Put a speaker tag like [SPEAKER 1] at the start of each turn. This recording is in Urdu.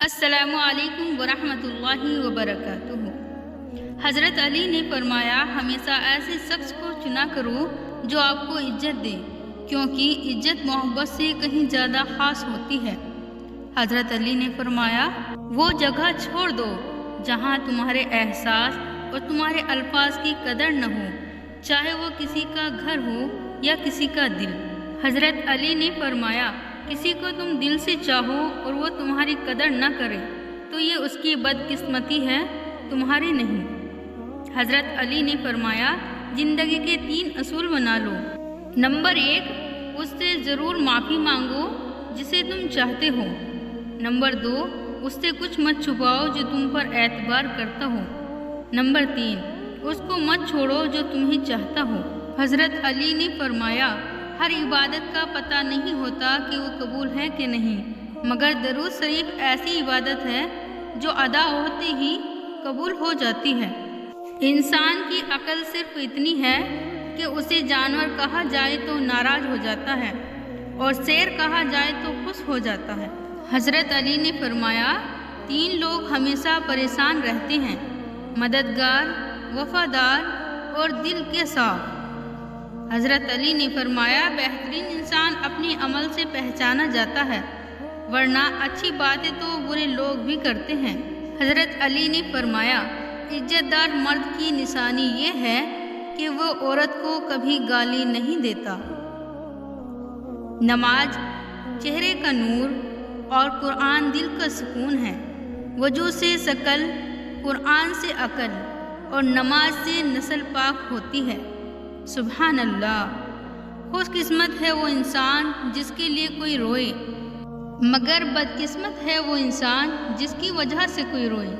[SPEAKER 1] السلام علیکم ورحمۃ اللہ وبرکاتہ۔ حضرت علی نے فرمایا، ہمیشہ ایسے شخص کو چنا کرو جو آپ کو عزت دے، کیونکہ عزت محبت سے کہیں زیادہ خاص ہوتی ہے۔ حضرت علی نے فرمایا، وہ جگہ چھوڑ دو جہاں تمہارے احساس اور تمہارے الفاظ کی قدر نہ ہو، چاہے وہ کسی کا گھر ہو یا کسی کا دل۔ حضرت علی نے فرمایا، کسی کو تم دل سے چاہو اور وہ تمہاری قدر نہ کرے تو یہ اس کی بدقسمتی ہے، تمہاری نہیں۔ حضرت علی نے فرمایا، زندگی کے 3 اصول بنا لو۔ نمبر 1، اس سے ضرور معافی مانگو جسے تم چاہتے ہو۔ نمبر 2، اس سے کچھ مت چھپاؤ جو تم پر اعتبار کرتا ہو۔ نمبر 3، اس کو مت چھوڑو جو تمہیں چاہتا ہو۔ حضرت علی نے فرمایا، ہر عبادت کا پتہ نہیں ہوتا کہ وہ قبول ہے کہ نہیں، مگر درود شریف ایسی عبادت ہے جو ادا ہوتے ہی قبول ہو جاتی ہے۔ انسان کی عقل صرف اتنی ہے کہ اسے جانور کہا جائے تو ناراض ہو جاتا ہے اور شیر کہا جائے تو خوش ہو جاتا ہے۔ حضرت علی نے فرمایا، 3 لوگ ہمیشہ پریشان رہتے ہیں، مددگار، وفادار اور دل کے صاف۔ حضرت علی نے فرمایا، بہترین انسان اپنے عمل سے پہچانا جاتا ہے، ورنہ اچھی باتیں تو برے لوگ بھی کرتے ہیں۔ حضرت علی نے فرمایا، عزت دار مرد کی نشانی یہ ہے کہ وہ عورت کو کبھی گالی نہیں دیتا۔ نماز چہرے کا نور اور قرآن دل کا سکون ہے۔ وضو سے شکل، قرآن سے عقل اور نماز سے نسل پاک ہوتی ہے۔ سبحان اللہ! خوش قسمت ہے وہ انسان جس کے لیے کوئی روئے، مگر بدقسمت ہے وہ انسان جس کی وجہ سے کوئی روئے۔